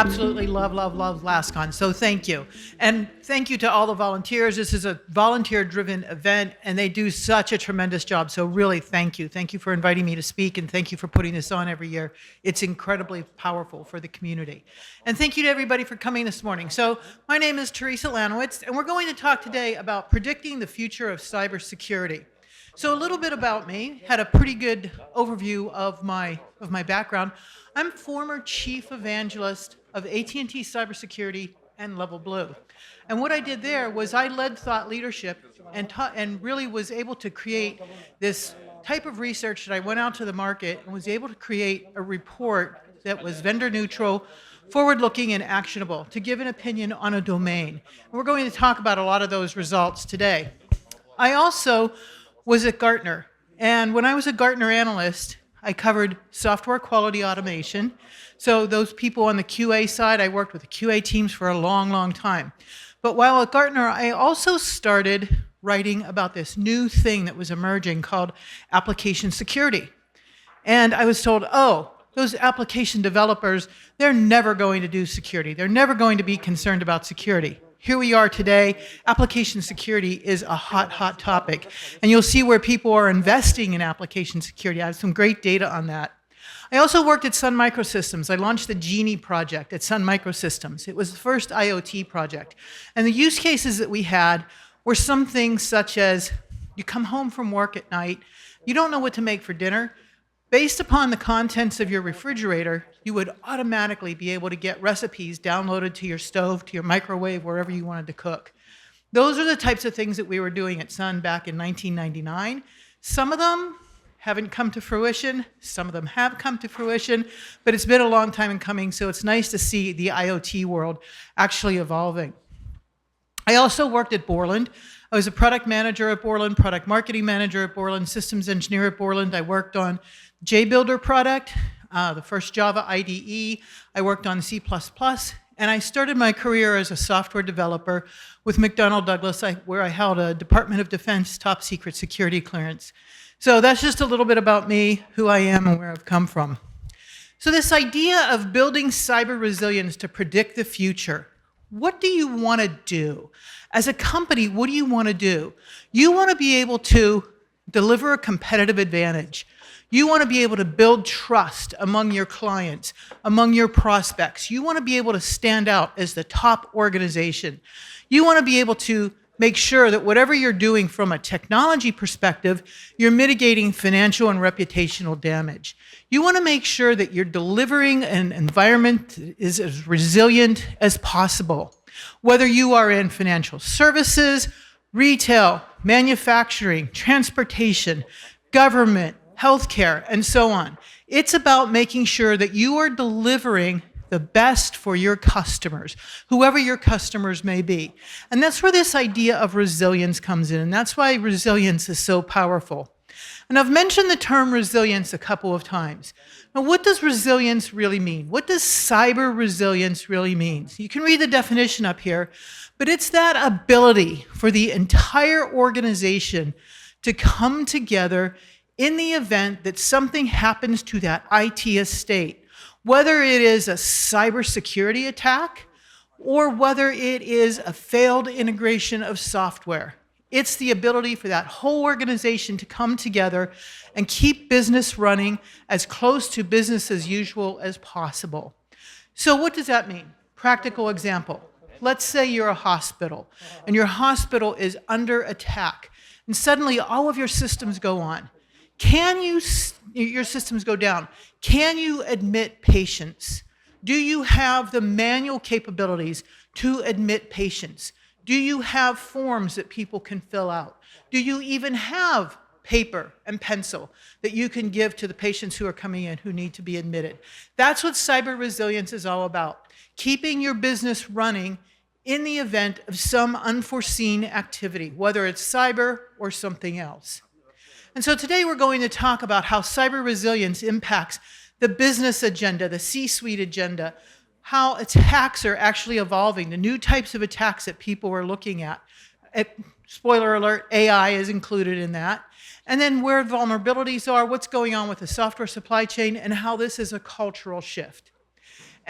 absolutely love LASCON, so thank you. And thank you to all the volunteers. This is a volunteer-driven event, and they do such a tremendous job, so really thank you. Thank you for inviting me to speak, and thank you for putting this on every year. It's incredibly powerful for the community. And thank you to everybody for coming this morning. So my name is Theresa Lanowitz, and we're going to talk today about predicting the future of cybersecurity. So a little bit about me, had a pretty good overview of my background. I'm former Chief Evangelist of AT&T Cybersecurity and LevelBlue. And what I did there was I led thought leadership and really was able to create this type of research that I went out to the market and was able to create a report that was vendor neutral, forward-looking, and actionable to give an opinion on a domain. And we're going to talk about a lot of those results today. I also was at Gartner, and when I was a Gartner analyst, I covered software quality automation. So those people on the QA side, I worked with the QA teams for a long time. But while at Gartner, I also started writing about this new thing that was emerging called application security. And I was told, oh, those application developers, they're never going to do security. They're never going to be concerned about security. Here we are today. Application security is a hot topic. And you'll see where people are investing in application security. I have some great data on that. I also worked at Sun Microsystems. I launched the Genie project at Sun Microsystems. It was the first IoT project. And the use cases that we had were some things such as you come home from work at night, you don't know what to make for dinner. Based upon the contents of your refrigerator, you would automatically be able to get recipes downloaded to your stove, to your microwave, wherever you wanted to cook. Those are the types of things that we were doing at Sun back in 1999. Some of them haven't come to fruition. Some of them have come to fruition, but it's been a long time in coming, so it's nice to see the IoT world actually evolving. I also worked at Borland. I was a product manager at Borland, product marketing manager at Borland, systems engineer at Borland. I worked on JBuilder product, the first Java IDE. I worked on C++, and I started my career as a software developer with McDonnell Douglas, where I held a Department of Defense top secret security clearance. So that's just a little bit about me, who I am, and where I've come from. So this idea of building cyber resilience to predict the future, what do you want to do? As a company, what do you want to do? You want to be able to deliver a competitive advantage. You want to be able to build trust among your clients, among your prospects. You want to be able to stand out as the top organization. You want to be able to make sure that whatever you're doing from a technology perspective, you're mitigating financial and reputational damage. You want to make sure that you're delivering an environment that is as resilient as possible. Whether you are in financial services, retail, manufacturing, transportation, government, healthcare, and so on. It's about making sure that you are delivering the best for your customers, whoever your customers may be. And that's where this idea of resilience comes in, and that's why resilience is so powerful. And I've mentioned the term resilience a couple of times. Now, what does resilience really mean? What does cyber resilience really mean? You can read the definition up here, but it's that ability for the entire organization to come together in the event that something happens to that IT estate, whether it is a cybersecurity attack or whether it is a failed integration of software. It's the ability for that whole organization to come together and keep business running as close to business as usual as possible. So what does that mean? Practical example. Let's say you're a hospital and your hospital is under attack and suddenly all of your systems go on. Your systems go down? Can you admit patients? Do you have the manual capabilities to admit patients? Do you have forms that people can fill out? Do you even have paper and pencil that you can give to the patients who are coming in who need to be admitted? That's what cyber resilience is all about. Keeping your business running in the event of some unforeseen activity, whether it's cyber or something else. And so today we're going to talk about how cyber resilience impacts the business agenda, the C-suite agenda, how attacks are actually evolving, the new types of attacks that people are looking at. Spoiler alert, AI is included in that. And then where vulnerabilities are, what's going on with the software supply chain, and how this is a cultural shift.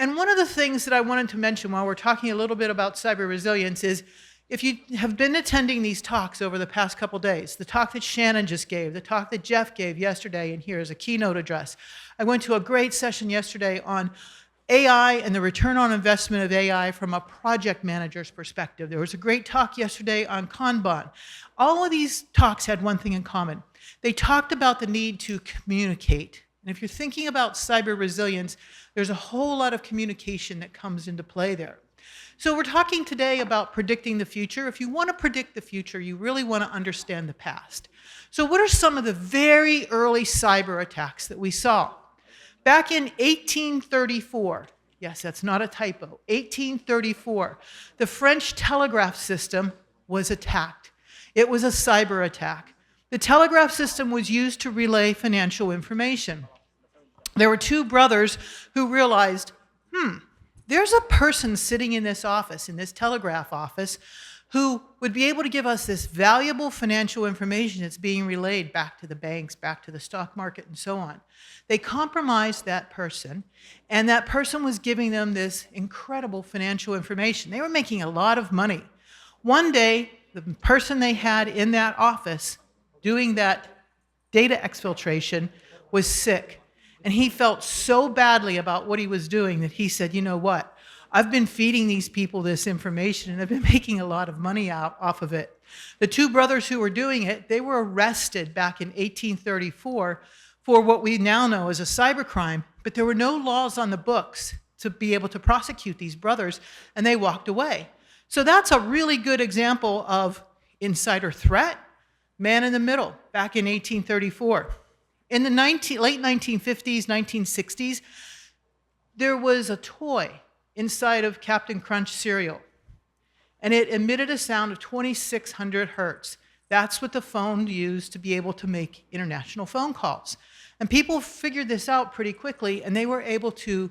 And one of the things that I wanted to mention while we're talking a little bit about cyber resilience is, if you have been attending these talks over the past couple days, the talk that Shannon just gave, the talk that Jeff gave yesterday, and here is a keynote address. I went to a great session yesterday on AI and the return on investment of AI from a project manager's perspective. There was a great talk yesterday on Kanban. All of these talks had one thing in common. They talked about the need to communicate. And if you're thinking about cyber resilience, there's a whole lot of communication that comes into play there. So we're talking today about predicting the future. If you want to predict the future, you really want to understand the past. So what are some of the very early cyber attacks that we saw? Back in 1834, yes, that's not a typo, 1834, the French telegraph system was attacked. It was a cyber attack. The telegraph system was used to relay financial information. There were two brothers who realized, there's a person sitting in this office, in this telegraph office, who would be able to give us this valuable financial information that's being relayed back to the banks, back to the stock market, and so on. They compromised that person, and that person was giving them this incredible financial information. They were making a lot of money. One day, the person they had in that office doing that data exfiltration was sick. And he felt so badly about what he was doing that he said, you know what? I've been feeding these people this information and I've been making a lot of money off of it. The two brothers who were doing it, they were arrested back in 1834 for what we now know as a cybercrime, but there were no laws on the books to be able to prosecute these brothers, and they walked away. So that's a really good example of insider threat, man in the middle, back in 1834. In the late 1950s, 1960s, there was a toy inside of Captain Crunch cereal, and it emitted a sound of 2,600 hertz. That's what the phone used to be able to make international phone calls. And people figured this out pretty quickly, and they were able to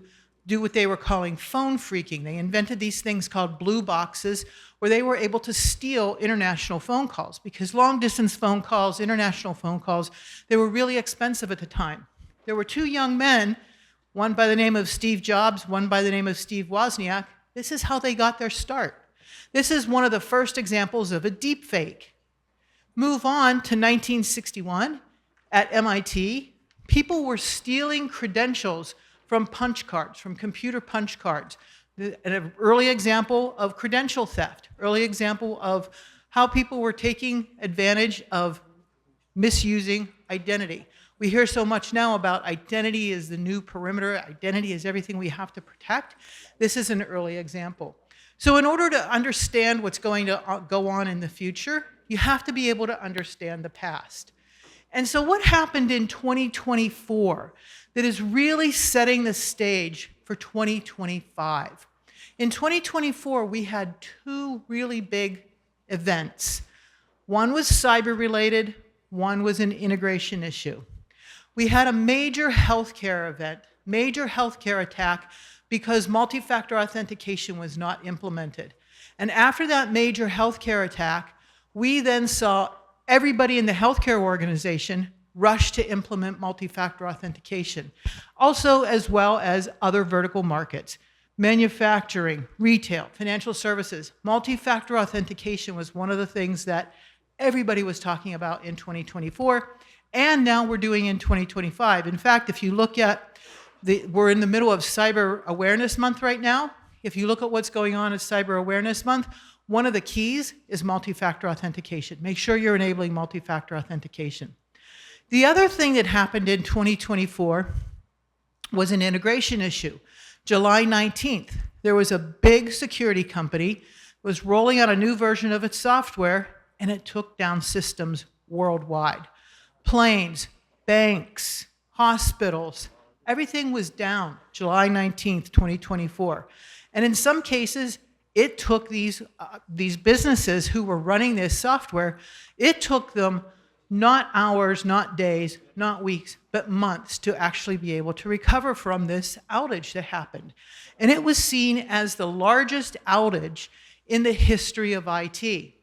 do what they were calling phone phreaking. They invented these things called blue boxes, where they were able to steal international phone calls, because long-distance phone calls, international phone calls, they were really expensive at the time. There were two young men, one by the name of Steve Jobs, one by the name of Steve Wozniak. This is how they got their start. This is one of the first examples of a deep fake. Move on to 1961 at MIT. People were stealing credentials from punch cards, from computer punch cards. An early example of credential theft, early example of how people were taking advantage of misusing identity. We hear so much now about identity is the new perimeter, identity is everything we have to protect. This is an early example. So in order to understand what's going to go on in the future, you have to be able to understand the past. And so what happened in 2024 that is really setting the stage for 2025? In 2024, we had two really big events. One was cyber-related, one was an integration issue. We had a major healthcare event, major healthcare attack, because multi-factor authentication was not implemented. And after that major healthcare attack, we then saw everybody in the healthcare organization rush to implement multi-factor authentication, also as well as other vertical markets. Manufacturing, retail, financial services, multi-factor authentication was one of the things that everybody was talking about in 2024, and now we're doing in 2025. In fact, if you look at, we're in the middle of Cyber Awareness Month right now. If you look at what's going on at Cyber Awareness Month, one of the keys is multi-factor authentication. Make sure you're enabling multi-factor authentication. The other thing that happened in 2024 was an integration issue. July 19th, there was a big security company was rolling out a new version of its software, and it took down systems worldwide. Planes, banks, hospitals, everything was down July 19th, 2024. And in some cases, it took these businesses who were running this software, it took them not hours, not days, not weeks, but months to actually be able to recover from this outage that happened. And it was seen as the largest outage in the history of IT.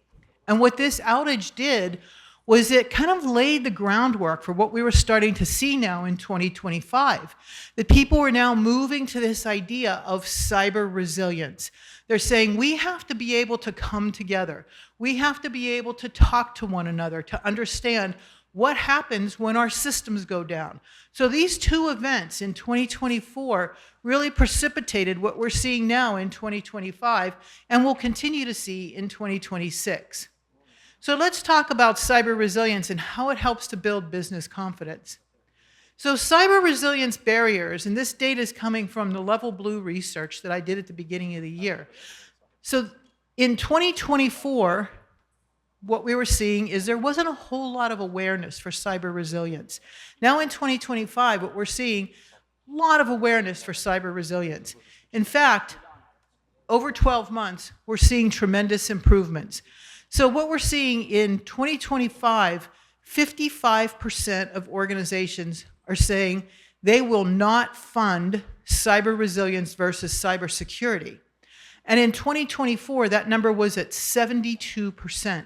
And what this outage did was it kind of laid the groundwork for what we were starting to see now in 2025. That people were now moving to this idea of cyber resilience. They're saying we have to be able to come together. We have to be able to talk to one another to understand what happens when our systems go down. So these two events in 2024 really precipitated what we're seeing now in 2025 and will continue to see in 2026. So let's talk about cyber resilience and how it helps to build business confidence. So cyber resilience barriers, and this data is coming from the LevelBlue research that I did at the beginning of the year. So in 2024, what we were seeing is there wasn't a whole lot of awareness for cyber resilience. Now in 2025, what we're seeing, a lot of awareness for cyber resilience. In fact, over 12 months, we're seeing tremendous improvements. So what we're seeing in 2025, 55% of organizations are saying they will not fund cyber resilience versus cybersecurity. And in 2024, that number was at 72%.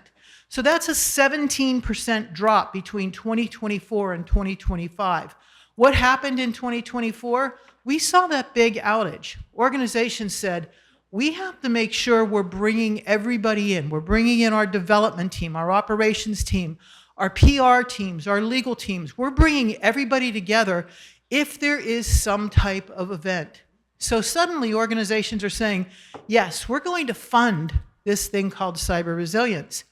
So that's a 17% drop between 2024 and 2025. What happened in 2024? We saw that big outage. Organizations said, we have to make sure we're bringing everybody in. We're bringing in our development team, our operations team, our PR teams, our legal teams. We're bringing everybody together if there is some type of event. So suddenly organizations are saying, yes, we're going to fund this thing called cyber resilience.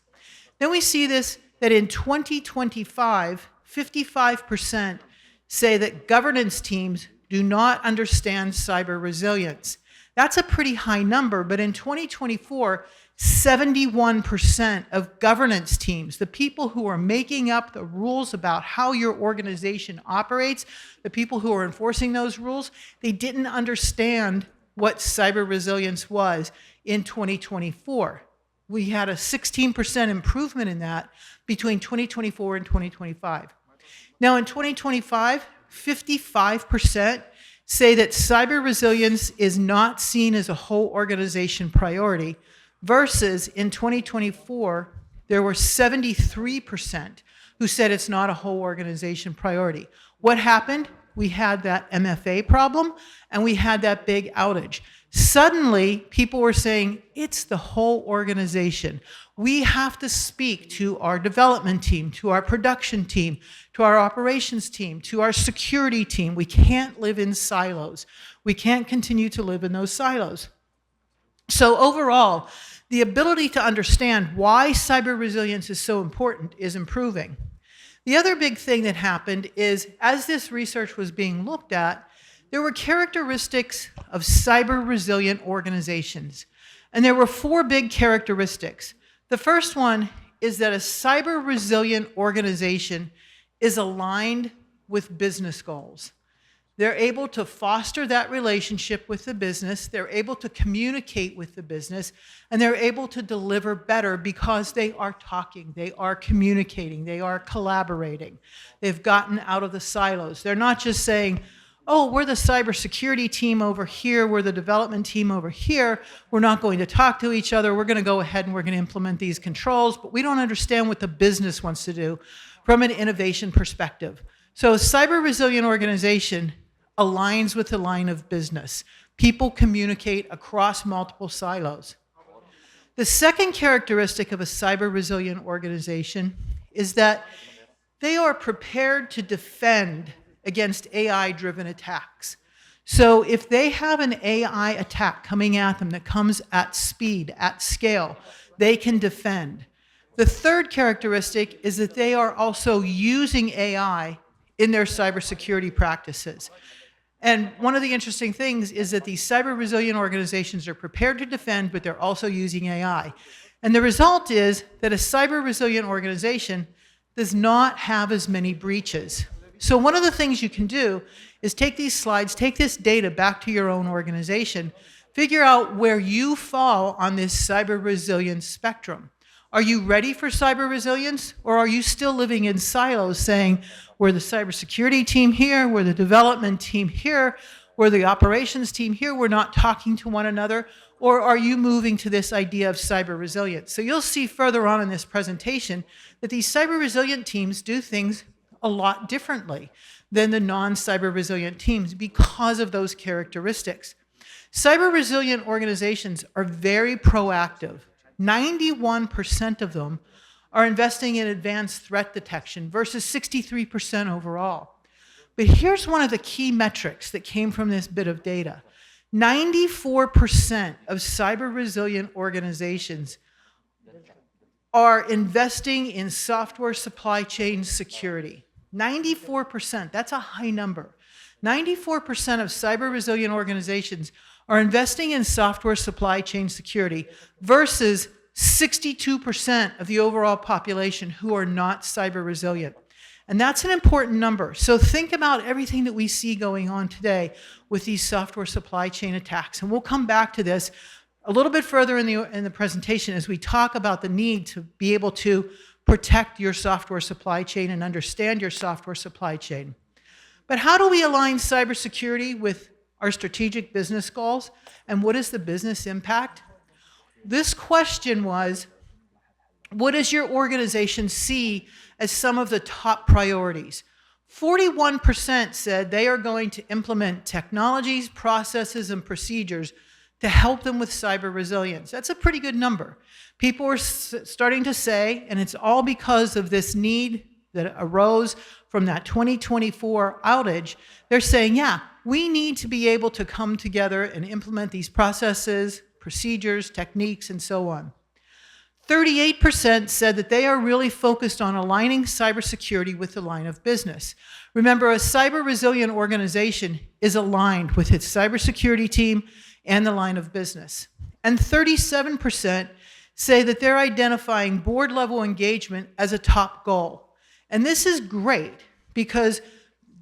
Then we see this, that in 2025, 55% say that governance teams do not understand cyber resilience. That's a pretty high number, but in 2024, 71% of governance teams, the people who are making up the rules about how your organization operates, the people who are enforcing those rules, they didn't understand what cyber resilience was in 2024. We had a 16% improvement in that between 2024 and 2025. Now in 2025, 55% say that cyber resilience is not seen as a whole organization priority, versus in 2024, there were 73% who said it's not a whole organization priority. What happened? We had that MFA problem, and we had that big outage. Suddenly, people were saying, it's the whole organization. We have to speak to our development team, to our production team, to our operations team, to our security team. We can't live in silos. We can't continue to live in those silos. So overall, the ability to understand why cyber resilience is so important is improving. The other big thing that happened is, as this research was being looked at, there were characteristics of cyber resilient organizations. And there were 4 big characteristics. The first one is that a cyber resilient organization is aligned with business goals. They're able to foster that relationship with the business, they're able to communicate with the business, and they're able to deliver better because they are talking, they are communicating, they are collaborating. They've gotten out of the silos. They're not just saying, oh, we're the cybersecurity team over here, we're the development team over here, we're not going to talk to each other, we're going to go ahead and we're going to implement these controls, but we don't understand what the business wants to do from an innovation perspective. So a cyber resilient organization aligns with the line of business. People communicate across multiple silos. The second characteristic of a cyber resilient organization is that they are prepared to defend against AI-driven attacks. So if they have an AI attack coming at them that comes at speed, at scale, they can defend. The third characteristic is that they are also using AI in their cybersecurity practices. And one of the interesting things is that these cyber resilient organizations are prepared to defend, but they're also using AI. And the result is that a cyber resilient organization does not have as many breaches. So one of the things you can do is take these slides, take this data back to your own organization, figure out where you fall on this cyber resilience spectrum. Are you ready for cyber resilience, or are you still living in silos saying, we're the cybersecurity team here, we're the development team here, we're the operations team here, we're not talking to one another? Or are you moving to this idea of cyber resilience? So you'll see further on in this presentation that these cyber resilient teams do things a lot differently than the non-cyber resilient teams because of those characteristics. Cyber resilient organizations are very proactive. 91% of them are investing in advanced threat detection versus 63% overall. But here's one of the key metrics that came from this bit of data. 94% of cyber resilient organizations are investing in software supply chain security. 94%, that's a high number. 94% of cyber resilient organizations are investing in software supply chain security versus 62% of the overall population who are not cyber resilient. And that's an important number. So think about everything that we see going on today with these software supply chain attacks. And we'll come back to this a little bit further in the presentation as we talk about the need to be able to protect your software supply chain and understand your software supply chain. But how do we align cybersecurity with our strategic business goals? And what is the business impact? This question was, what does your organization see as some of the top priorities? 41% said they are going to implement technologies, processes, and procedures to help them with cyber resilience. That's a pretty good number. People are starting to say, and it's all because of this need that arose from that 2024 outage, they're saying, yeah, we need to be able to come together and implement these processes, procedures, techniques, and so on. 38% said that they are really focused on aligning cybersecurity with the line of business. Remember, a cyber resilient organization is aligned with its cybersecurity team and the line of business. And 37% say that they're identifying board level engagement as a top goal. And this is great because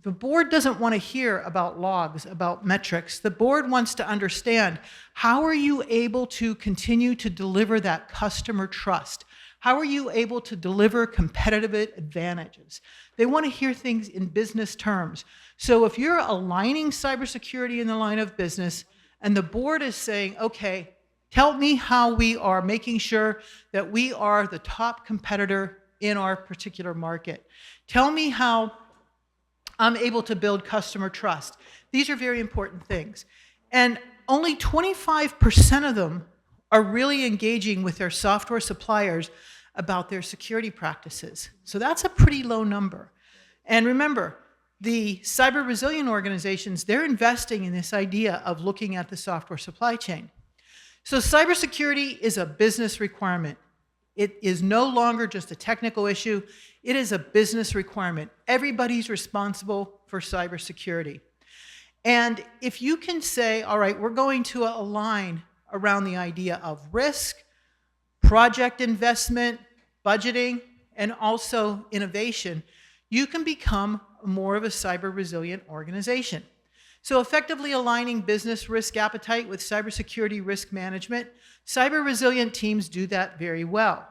the board doesn't want to hear about logs, about metrics. The board wants to understand, how are you able to continue to deliver that customer trust? How are you able to deliver competitive advantages? They want to hear things in business terms. So if you're aligning cybersecurity in the line of business and the board is saying, okay, tell me how we are making sure that we are the top competitor in our particular market. Tell me how I'm able to build customer trust. These are very important things. And only 25% of them are really engaging with their software suppliers about their security practices. So that's a pretty low number. And remember, the cyber resilient organizations, they're investing in this idea of looking at the software supply chain. So cybersecurity is a business requirement. It is no longer just a technical issue. It is a business requirement. Everybody's responsible for cybersecurity. And if you can say, all right, we're going to align around the idea of risk, project investment, budgeting, and also innovation, you can become more of a cyber resilient organization. So effectively aligning business risk appetite with cybersecurity risk management, cyber resilient teams do that very well.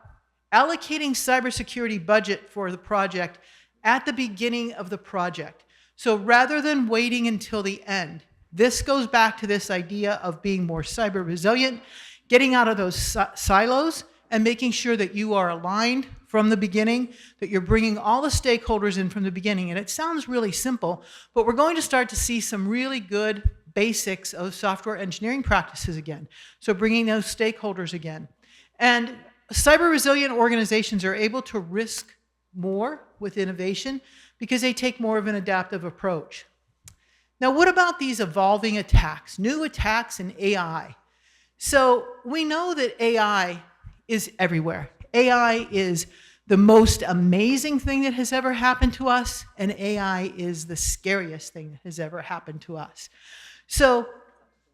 Allocating cybersecurity budget for the project at the beginning of the project. So rather than waiting until the end, this goes back to this idea of being more cyber resilient, getting out of those silos and making sure that you are aligned from the beginning, that you're bringing all the stakeholders in from the beginning. And it sounds really simple, but we're going to start to see some really good basics of software engineering practices again. So bringing those stakeholders again. And cyber resilient organizations are able to risk more with innovation because they take more of an adaptive approach. Now, what about these evolving attacks, new attacks in AI? So we know that AI is everywhere. AI is the most amazing thing that has ever happened to us, and AI is the scariest thing that has ever happened to us. So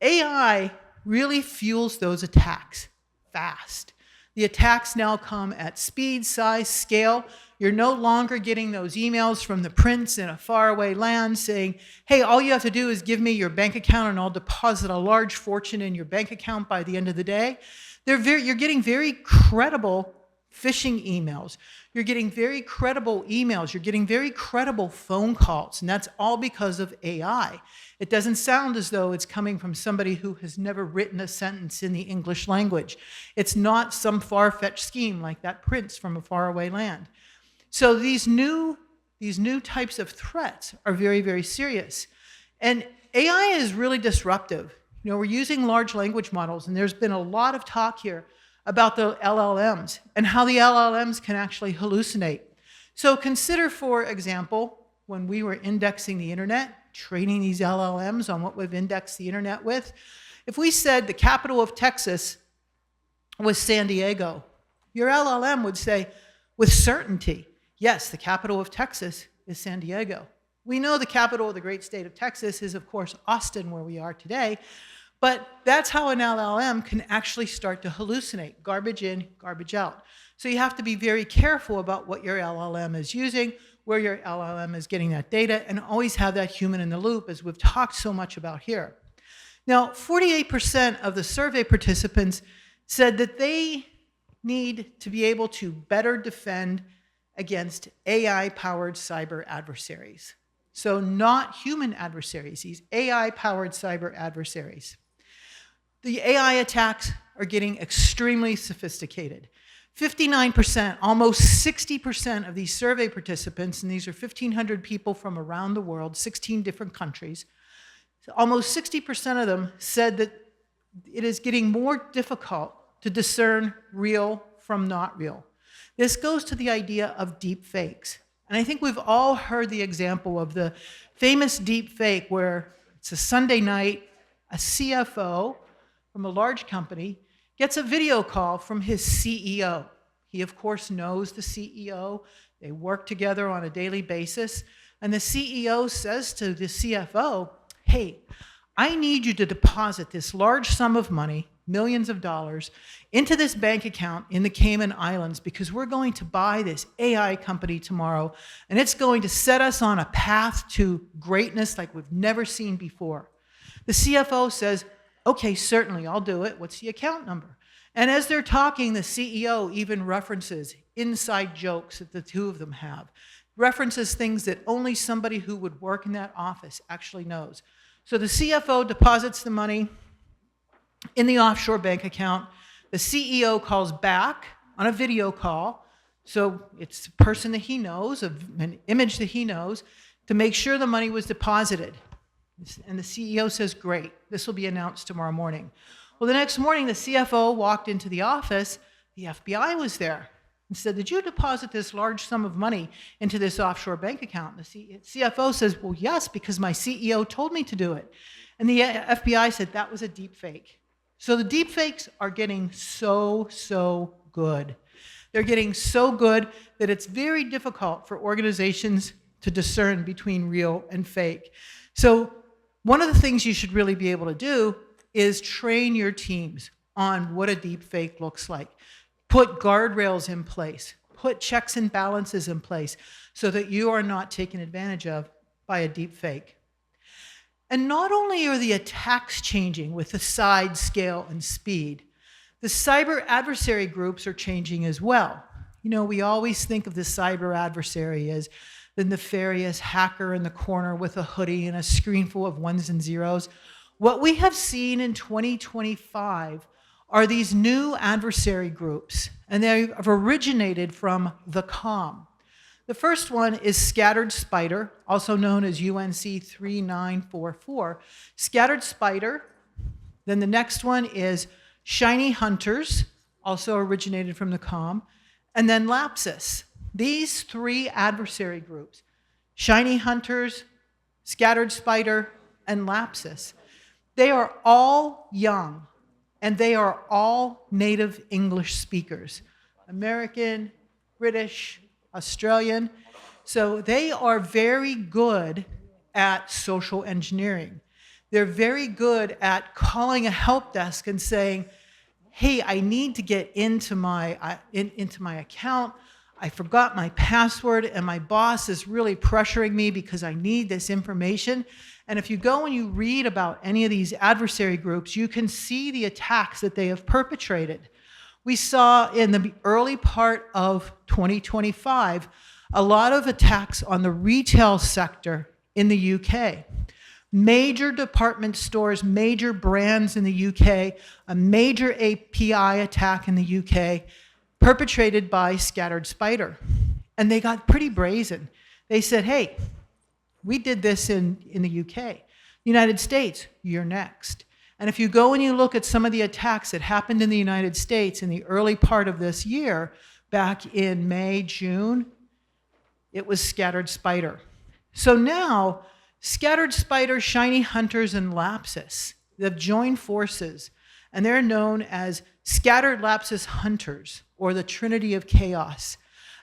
AI really fuels those attacks fast. The attacks now come at speed, size, scale. You're no longer getting those emails from the prince in a faraway land saying, hey, all you have to do is give me your bank account and I'll deposit a large fortune in your bank account by the end of the day. You're getting very credible phishing emails. You're getting very credible emails. You're getting very credible phone calls, and that's all because of AI. It doesn't sound as though it's coming from somebody who has never written a sentence in the English language. It's not some far-fetched scheme like that prince from a faraway land. So these new types of threats are very, very serious. And AI is really disruptive. We're using large language models, and there's been a lot of talk here about the LLMs and how the LLMs can actually hallucinate. So consider, for example, when we were indexing the internet, training these LLMs on what we've indexed the internet with, if we said the capital of Texas was San Diego, your LLM would say with certainty, yes, the capital of Texas is San Diego. We know the capital of the great state of Texas is, of course, Austin, where we are today. But that's how an LLM can actually start to hallucinate, garbage in, garbage out. So you have to be very careful about what your LLM is using, where your LLM is getting that data, and always have that human in the loop, as we've talked so much about here. Now, 48% of the survey participants said that they need to be able to better defend against AI-powered cyber adversaries. So not human adversaries, these AI-powered cyber adversaries. The AI attacks are getting extremely sophisticated. 59%, almost 60% of these survey participants, and these are 1,500 people from around the world, 16 different countries, so almost 60% of them said that it is getting more difficult to discern real from not real. This goes to the idea of deep fakes. And I think we've all heard the example of the famous deep fake where it's a Sunday night, a CFO from a large company gets a video call from his CEO. He, of course, knows the CEO. They work together on a daily basis. And the CEO says to the CFO, hey, I need you to deposit this large sum of money, millions of dollars, into this bank account in the Cayman Islands because we're going to buy this AI company tomorrow, and it's going to set us on a path to greatness like we've never seen before. The CFO says, okay, certainly, I'll do it. What's the account number? And as they're talking, the CEO even references inside jokes that the two of them have, references things that only somebody who would work in that office actually knows. So the CFO deposits the money in the offshore bank account. The CEO calls back on a video call, so it's a person that he knows, an image that he knows, to make sure the money was deposited. And the CEO says, great, this will be announced tomorrow morning. Well, the next morning, the CFO walked into the office. The FBI was there and said, did you deposit this large sum of money into this offshore bank account? And the CFO says, well, yes, because my CEO told me to do it. And the FBI said that was a deep fake. So the deep fakes are getting so good. They're getting so good that it's very difficult for organizations to discern between real and fake. So one of the things you should really be able to do is train your teams on what a deep fake looks like. Put guardrails in place. Put checks and balances in place so that you are not taken advantage of by a deep fake. And not only are the attacks changing with the size, scale, and speed, the cyber adversary groups are changing as well. We always think of the cyber adversary as the nefarious hacker in the corner with a hoodie and a screen full of ones and zeros. What we have seen in 2025 are these new adversary groups, and they have originated from the COM. The first one is Scattered Spider, also known as UNC 3944. Scattered Spider. Then the next one is Shiny Hunters, also originated from the COM. And then Lapsus. These three adversary groups, Shiny Hunters, Scattered Spider, and Lapsus, they are all young, and they are all native English speakers, American, British, Australian. So they are very good at social engineering. They're very good at calling a help desk and saying, hey, I need to get into my account. I forgot my password, and my boss is really pressuring me because I need this information. And if you go and you read about any of these adversary groups, you can see the attacks that they have perpetrated. We saw in the early part of 2025 a lot of attacks on the retail sector in the UK. Major department stores, major brands in the UK, a major API attack in the UK perpetrated by Scattered Spider. And they got pretty brazen. They said, hey, we did this in the UK. United States, you're next. And if you go and you look at some of the attacks that happened in the United States in the early part of this year, back in May, June, it was Scattered Spider. So now, Scattered Spider, Shiny Hunters, and Lapsus, they've joined forces, and they're known as Scattered Lapsus Hunters, or the Trinity of Chaos.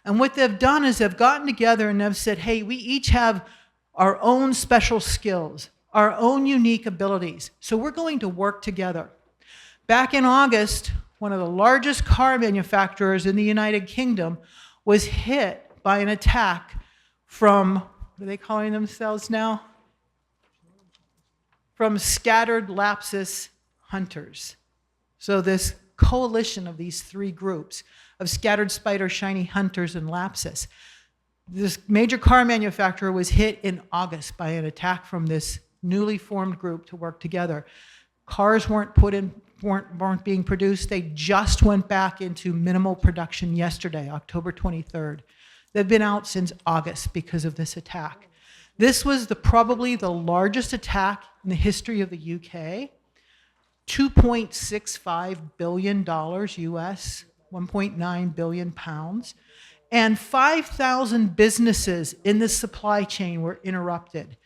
And what they've done is they've gotten together and they've said, hey, we each have our own special skills, our own unique abilities, so we're going to work together. Back in August, one of the largest car manufacturers in the United Kingdom was hit by an attack from, what are they calling themselves now? From Scattered Lapsus Hunters. So this coalition of these three groups of Scattered Spider, Shiny Hunters, and Lapsus. This major car manufacturer was hit in August by an attack from this newly formed group to work together. Cars weren't being produced. They just went back into minimal production yesterday, October 23rd. They've been out since August because of this attack. This was probably the largest attack in the history of the UK. $2.65 billion US, 1.9 billion pounds. And 5,000 businesses in the supply chain were interrupted.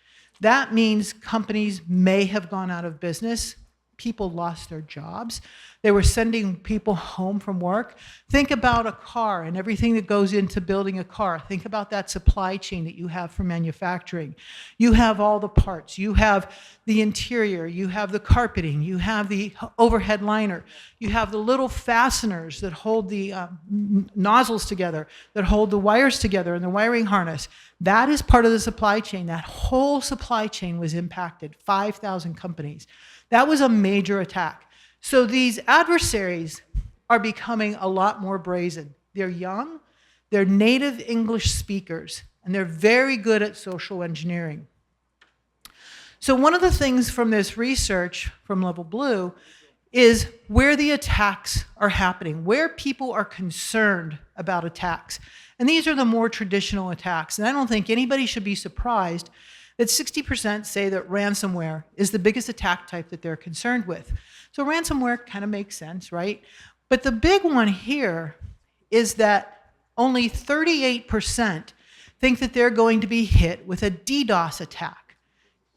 That means companies may have gone out of business. People lost their jobs. They were sending people home from work. Think about a car and everything that goes into building a car. Think about that supply chain that you have for manufacturing. You have all the parts. You have the interior. You have the carpeting. You have the overhead liner. You have the little fasteners that hold the nozzles together, that hold the wires together in the wiring harness. That is part of the supply chain. That whole supply chain was impacted, 5,000 companies. That was a major attack. So these adversaries are becoming a lot more brazen. They're young, they're native English speakers, and they're very good at social engineering. So one of the things from this research from LevelBlue is where the attacks are happening, where people are concerned about attacks. And these are the more traditional attacks. And I don't think anybody should be surprised that 60% say that ransomware is the biggest attack type that they're concerned with. So ransomware kind of makes sense, right? But the big one here is that only 38% think that they're going to be hit with a DDoS attack.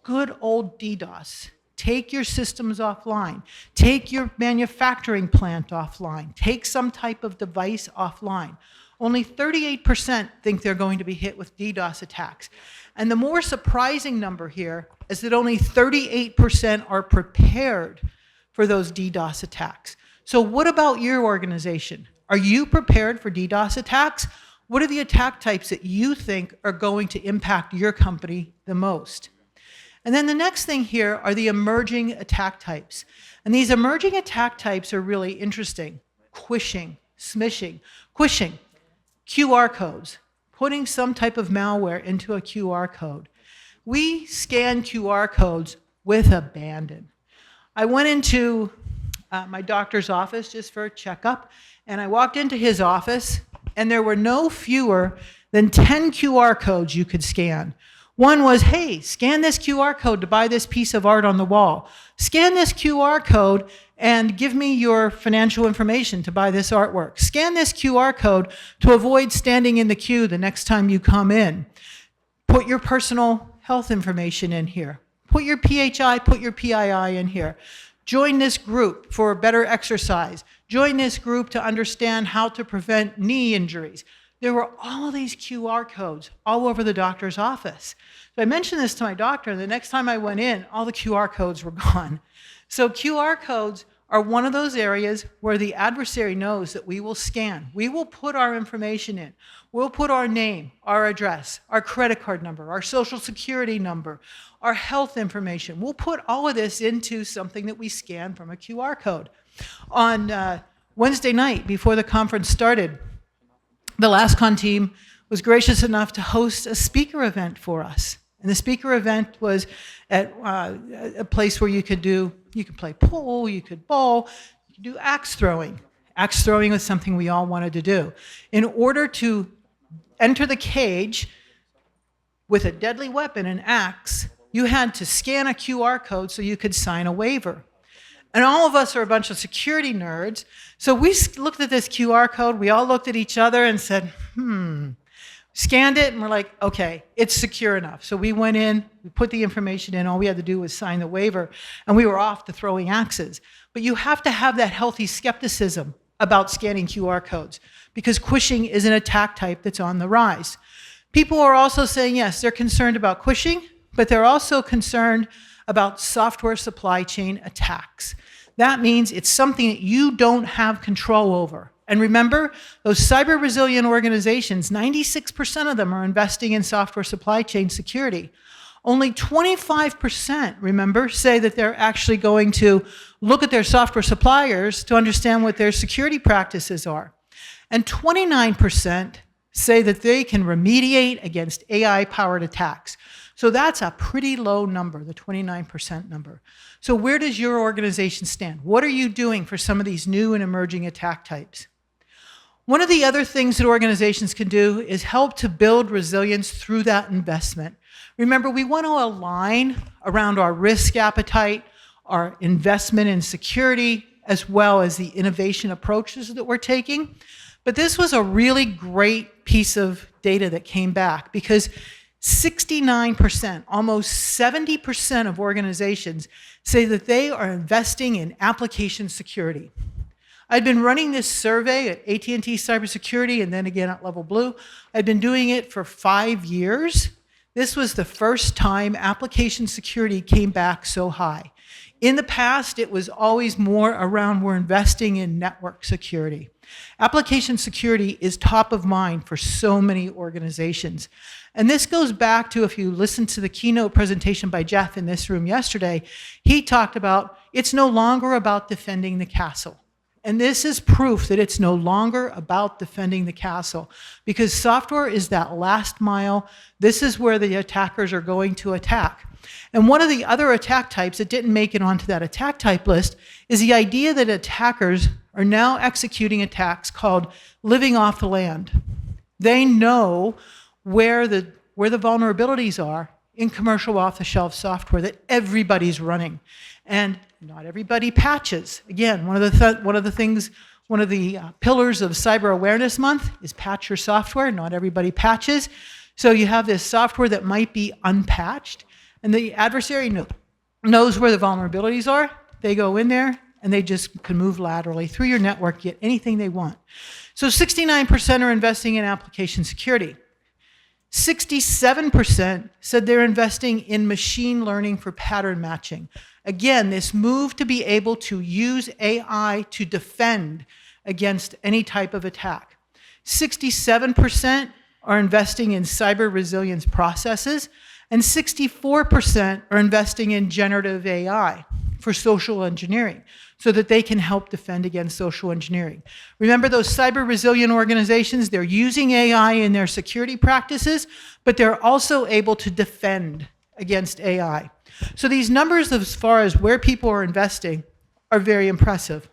Good old DDoS. Take your systems offline. Take your manufacturing plant offline. Take some type of device offline. Only 38% think they're going to be hit with DDoS attacks. And the more surprising number here is that only 38% are prepared for those DDoS attacks. So what about your organization? Are you prepared for DDoS attacks? What are the attack types that you think are going to impact your company the most? And then the next thing here are the emerging attack types. And these emerging attack types are really interesting. Quishing, smishing, quishing, QR codes, putting some type of malware into a QR code. We scan QR codes with abandon. I went into my doctor's office just for a checkup, and I walked into his office, and there were no fewer than 10 QR codes you could scan. One was, hey, scan this QR code to buy this piece of art on the wall. Scan this QR code and give me your financial information to buy this artwork. Scan this QR code to avoid standing in the queue the next time you come in. Put your personal health information in here. Put your PHI, put your PII in here. Join this group for better exercise. Join this group to understand how to prevent knee injuries. There were all these QR codes all over the doctor's office. So I mentioned this to my doctor, and the next time I went in, all the QR codes were gone. So QR codes are one of those areas where the adversary knows that we will scan. We will put our information in. We'll put our name, our address, our credit card number, our social security number, our health information. We'll put all of this into something that we scan from a QR code. On Wednesday night, before the conference started, the LastCon team was gracious enough to host a speaker event for us. And the speaker event was at a place where you could play pool, you could bowl, you could do axe throwing. Axe throwing was something we all wanted to do. In order to enter the cage with a deadly weapon, an axe, you had to scan a QR code so you could sign a waiver. And all of us are a bunch of security nerds, so we looked at this QR code, we all looked at each other and said, scanned it, and we're like, okay, it's secure enough. So we went in, we put the information in, all we had to do was sign the waiver, and we were off to throwing axes. But you have to have that healthy skepticism about scanning QR codes, because quishing is an attack type that's on the rise. People are also saying, yes, they're concerned about quishing, but they're also concerned about software supply chain attacks. That means it's something that you don't have control over. And remember, those cyber resilient organizations, 96% of them are investing in software supply chain security. Only 25%, remember, say that they're actually going to look at their software suppliers to understand what their security practices are. And 29% say that they can remediate against AI-powered attacks. So that's a pretty low number, the 29% number. So where does your organization stand? What are you doing for some of these new and emerging attack types? One of the other things that organizations can do is help to build resilience through that investment. Remember, we want to align around our risk appetite, our investment in security, as well as the innovation approaches that we're taking. But this was a really great piece of data that came back, because 69%, almost 70% of organizations say that they are investing in application security. I'd been running this survey at AT&T Cybersecurity and then again at LevelBlue. I'd been doing it for 5 years. This was the first time application security came back so high. In the past, it was always more around we're investing in network security. Application security is top of mind for so many organizations. And this goes back to, if you listen to the keynote presentation by Jeff in this room yesterday, he talked about it's no longer about defending the castle. And this is proof that it's no longer about defending the castle, because software is that last mile. This is where the attackers are going to attack. And one of the other attack types that didn't make it onto that attack type list is the idea that attackers are now executing attacks called living off the land. They know where the vulnerabilities are in commercial off-the-shelf software that everybody's running. And not everybody patches. Again, one of the pillars of Cyber Awareness Month is patch your software. Not everybody patches. So you have this software that might be unpatched, and the adversary knows where the vulnerabilities are. They go in there, and they just can move laterally through your network, get anything they want. So 69% are investing in application security. 67% said they're investing in machine learning for pattern matching. Again, this move to be able to use AI to defend against any type of attack. 67% are investing in cyber resilience processes, and 64% are investing in generative AI for social engineering, so that they can help defend against social engineering. Remember, those cyber resilient organizations, they're using AI in their security practices, but they're also able to defend against AI. So these numbers, as far as where people are investing, are very impressive.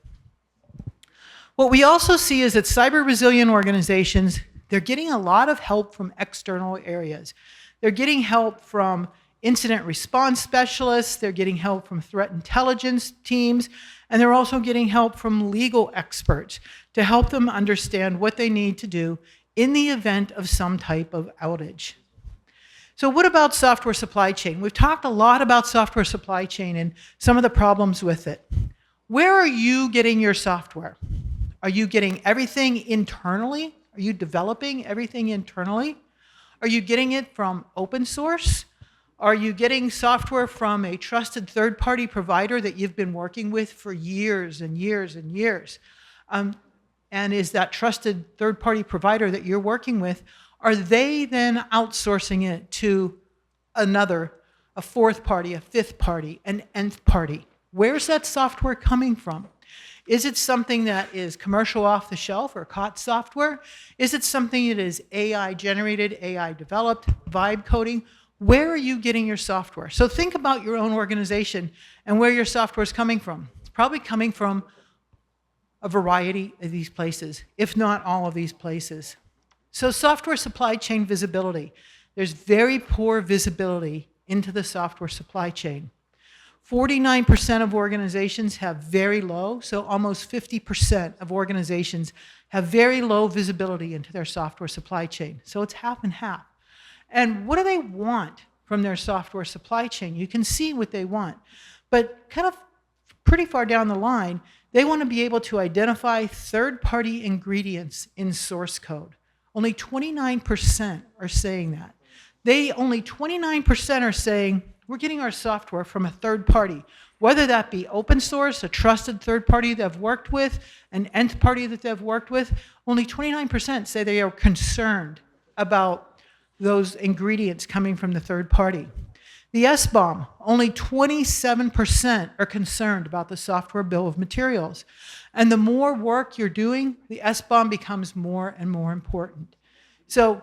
What we also see is that cyber resilient organizations, they're getting a lot of help from external areas. They're getting help from incident response specialists, they're getting help from threat intelligence teams, and they're also getting help from legal experts to help them understand what they need to do in the event of some type of outage. So what about software supply chain? We've talked a lot about software supply chain and some of the problems with it. Where are you getting your software? Are you getting everything internally? Are you developing everything internally? Are you getting it from open source? Are you getting software from a trusted third-party provider that you've been working with for years and years and years? And is that trusted third-party provider that you're working with, are they then outsourcing it to another, a fourth party, a fifth party, an nth party? Where's that software coming from? Is it something that is commercial off the shelf or COTS software? Is it something that is AI generated, AI developed, vibe coding? Where are you getting your software? So think about your own organization and where your software is coming from. It's probably coming from a variety of these places, if not all of these places. So software supply chain visibility. There's very poor visibility into the software supply chain. 49% of organizations have very low, so almost 50% of organizations have very low visibility into their software supply chain. So it's half and half. And what do they want from their software supply chain? You can see what they want. But kind of pretty far down the line, they want to be able to identify third-party ingredients in source code. Only 29% are saying that. Only 29% are saying, we're getting our software from a third party, whether that be open source, a trusted third party they've worked with, an nth party that they've worked with. Only 29% say they are concerned about those ingredients coming from the third party. The SBOM, only 27% are concerned about the software bill of materials. And the more work you're doing, the SBOM becomes more and more important. So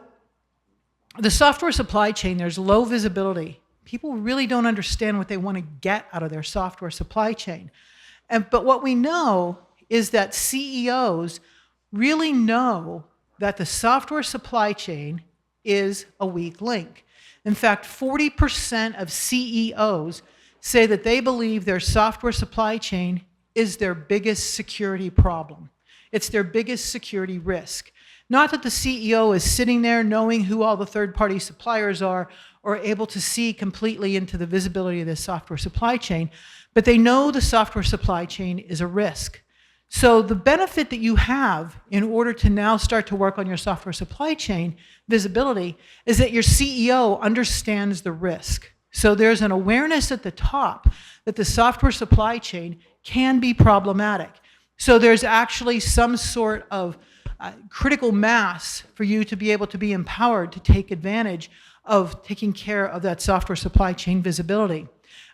the software supply chain, there's low visibility. People really don't understand what they want to get out of their software supply chain. But what we know is that CEOs really know that the software supply chain is a weak link. In fact, 40% of CEOs say that they believe their software supply chain is their biggest security problem. It's their biggest security risk. Not that the CEO is sitting there knowing who all the third-party suppliers are or able to see completely into the visibility of the software supply chain, but they know the software supply chain is a risk. So the benefit that you have in order to now start to work on your software supply chain visibility is that your CEO understands the risk. So there's an awareness at the top that the software supply chain can be problematic. So there's actually some sort of critical mass for you to be able to be empowered to take advantage of taking care of that software supply chain visibility.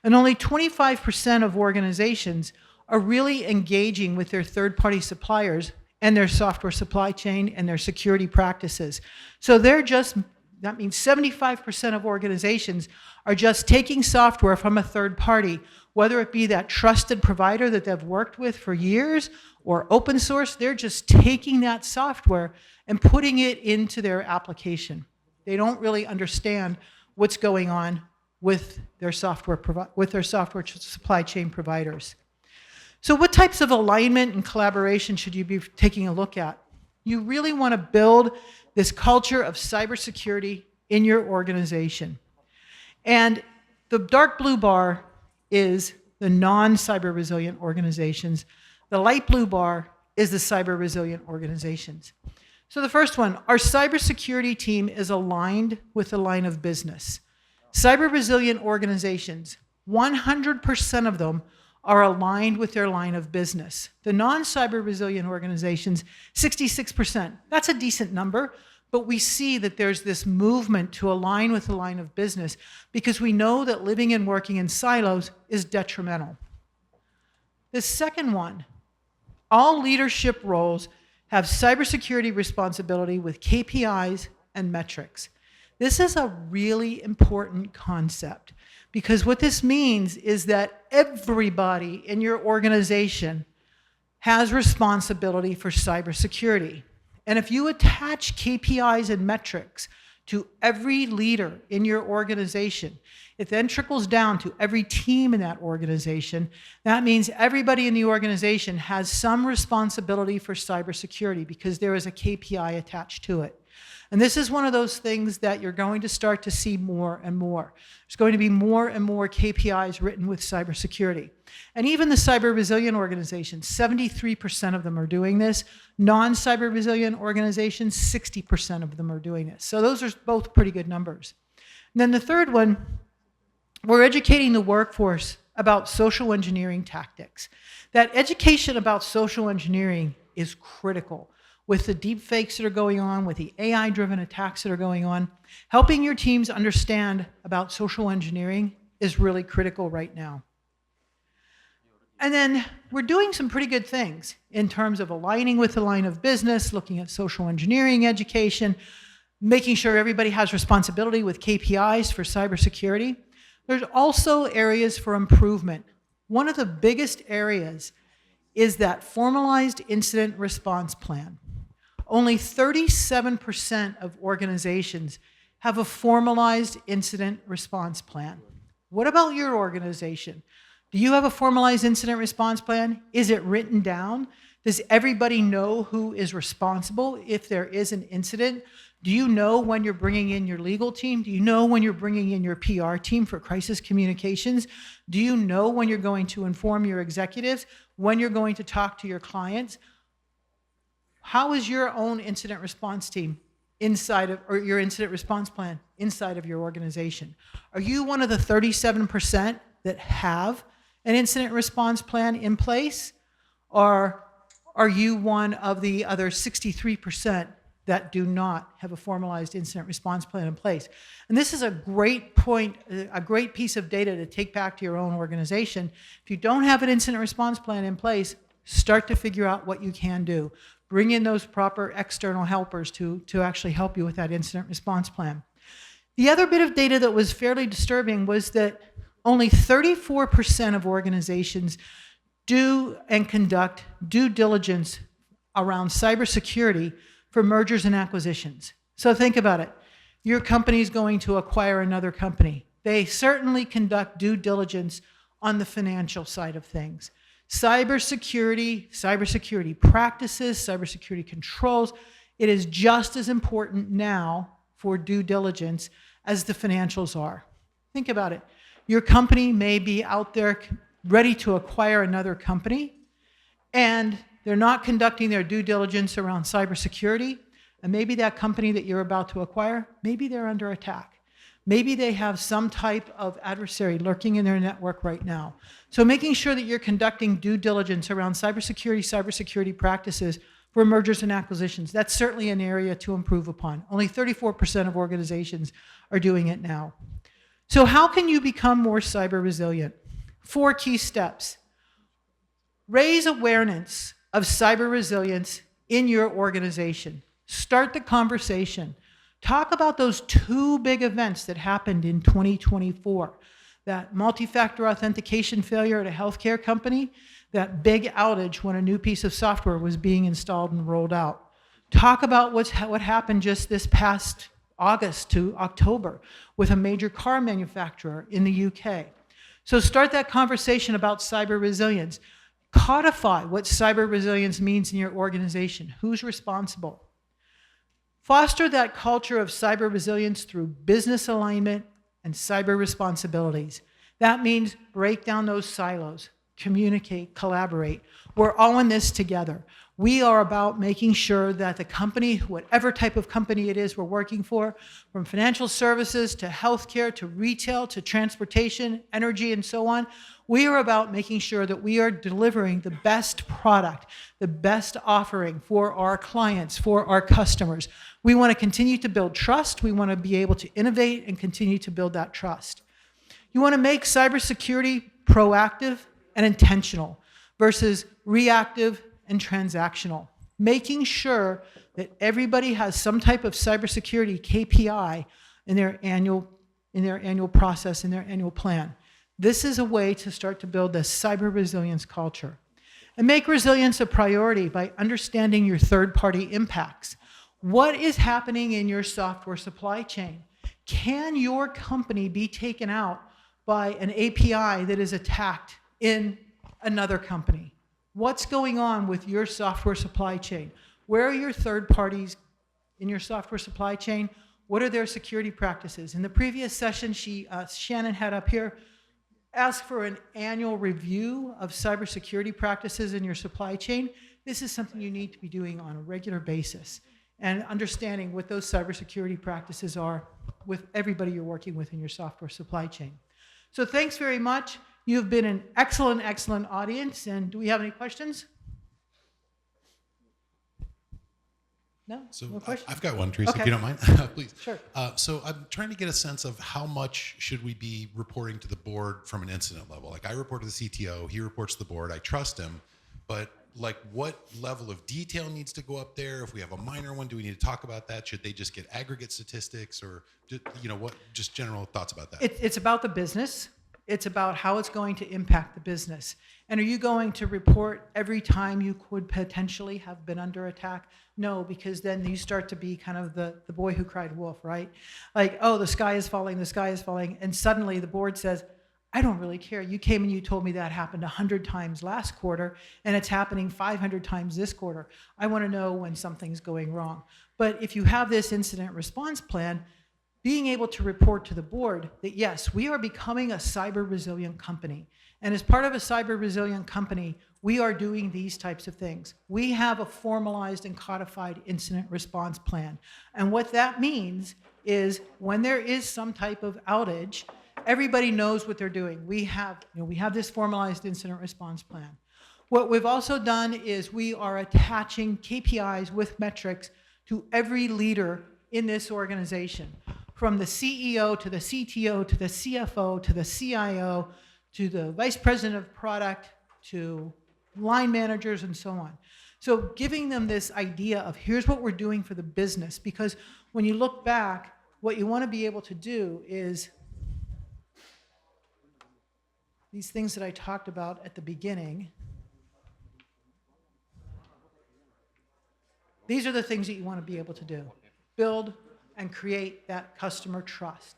And only 25% of organizations are really engaging with their third-party suppliers and their software supply chain and their security practices. So that means 75% of organizations are just taking software from a third party, whether it be that trusted provider that they've worked with for years or open source. They're just taking that software and putting it into their application. They don't really understand what's going on with their software supply chain providers. So what types of alignment and collaboration should you be taking a look at? You really want to build this culture of cybersecurity in your organization. And the dark blue bar is the non-cyber resilient organizations. The light blue bar is the cyber resilient organizations. So the first one, our cybersecurity team is aligned with the line of business. Cyber resilient organizations, 100% of them are aligned with their line of business. The non-cyber resilient organizations, 66%. That's a decent number, but we see that there's this movement to align with the line of business because we know that living and working in silos is detrimental. The second one, all leadership roles have cybersecurity responsibility with KPIs and metrics. This is a really important concept because what this means is that everybody in your organization has responsibility for cybersecurity. And if you attach KPIs and metrics to every leader in your organization, it then trickles down to every team in that organization. That means everybody in the organization has some responsibility for cybersecurity because there is a KPI attached to it. And this is one of those things that you're going to start to see more and more. There's going to be more and more KPIs written with cybersecurity. And even the cyber resilient organizations, 73% of them are doing this. Non-cyber resilient organizations, 60% of them are doing this. So those are both pretty good numbers. And then the third one, we're educating the workforce about social engineering tactics. That education about social engineering is critical. With the deep fakes that are going on, with the AI-driven attacks that are going on, helping your teams understand about social engineering is really critical right now. And then we're doing some pretty good things in terms of aligning with the line of business, looking at social engineering education, making sure everybody has responsibility with KPIs for cybersecurity. There's also areas for improvement. One of the biggest areas is that formalized incident response plan. Only 37% of organizations have a formalized incident response plan. What about your organization? Do you have a formalized incident response plan? Is it written down? Does everybody know who is responsible if there is an incident? Do you know when you're bringing in your legal team? Do you know when you're bringing in your PR team for crisis communications? Do you know when you're going to inform your executives? When you're going to talk to your clients? How is your own incident response team inside of, or your incident response plan inside of your organization? Are you one of the 37% that have an incident response plan in place? Or are you one of the other 63% that do not have a formalized incident response plan in place? And this is a great point, a great piece of data to take back to your own organization. If you don't have an incident response plan in place, start to figure out what you can do. Bring in those proper external helpers to actually help you with that incident response plan. The other bit of data that was fairly disturbing was that only 34% of organizations do and conduct due diligence around cybersecurity for mergers and acquisitions. So think about it. Your company is going to acquire another company. They certainly conduct due diligence on the financial side of things. Cybersecurity practices, cybersecurity controls, it is just as important now for due diligence as the financials are. Think about it. Your company may be out there ready to acquire another company, and they're not conducting their due diligence around cybersecurity, and maybe that company that you're about to acquire, maybe they're under attack. Maybe they have some type of adversary lurking in their network right now. So making sure that you're conducting due diligence around cybersecurity practices for mergers and acquisitions, that's certainly an area to improve upon. Only 34% of organizations are doing it now. So how can you become more cyber resilient? 4 key steps. Raise awareness of cyber resilience in your organization. Start the conversation. Talk about those 2 big events that happened in 2024. That multi-factor authentication failure at a healthcare company, that big outage when a new piece of software was being installed and rolled out. Talk about what happened just this past August to October with a major car manufacturer in the UK. So start that conversation about cyber resilience. Codify what cyber resilience means in your organization. Who's responsible? Foster that culture of cyber resilience through business alignment and cyber responsibilities. That means break down those silos, communicate, collaborate. We're all in this together. We are about making sure that the company, whatever type of company it is we're working for, from financial services to healthcare to retail to transportation, energy, and so on, we are about making sure that we are delivering the best product, the best offering for our clients, for our customers. We want to continue to build trust. We want to be able to innovate and continue to build that trust. You want to make cybersecurity proactive and intentional versus reactive and transactional. Making sure that everybody has some type of cybersecurity KPI in their annual process, in their annual plan. This is a way to start to build this cyber resilience culture. And make resilience a priority by understanding your third-party impacts. What is happening in your software supply chain? Can your company be taken out by an API that is attacked in another company? What's going on with your software supply chain? Where are your third parties in your software supply chain? What are their security practices? In the previous session, Shannon had up here, asked for an annual review of cybersecurity practices in your supply chain. This is something you need to be doing on a regular basis and understanding what those cybersecurity practices are with everybody you're working with in your software supply chain. So thanks very much. You've been an excellent, excellent audience. And do we have any questions? No? So No question? I've got one, Teresa, Okay. if you don't mind, please. Sure. So I'm trying to get a sense of how much should we be reporting to the board from an incident level? Like I report to the CTO, he reports to the board, I trust him, but like what level of detail needs to go up there? If we have a minor one, do we need to talk about that? Should they just get aggregate statistics or, just general thoughts about that? It's about the business. It's about how it's going to impact the business. And are you going to report every time you could potentially have been under attack? No, because then you start to be kind of the boy who cried wolf, right? Like, oh, the sky is falling, the sky is falling. And suddenly the board says, I don't really care. You came and you told me that happened 100 times last quarter, and it's happening 500 times this quarter. I want to know when something's going wrong. But if you have this incident response plan, being able to report to the board that, yes, we are becoming a cyber resilient company. And as part of a cyber resilient company, we are doing these types of things. We have a formalized and codified incident response plan. And what that means is when there is some type of outage, everybody knows what they're doing. We have this formalized incident response plan. What we've also done is we are attaching KPIs with metrics to every leader in this organization, from the CEO to the CTO to the CFO to the CIO to the vice president of product to line managers and so on. So giving them this idea of here's what we're doing for the business, because when you look back, what you want to be able to do is these things that I talked about at the beginning. These are the things that you want to be able to do. Build and create that customer trust.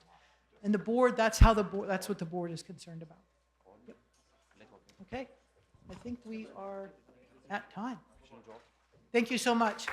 And the board, that's what the board is concerned about. Yep. Okay, I think we are at time. Thank you so much.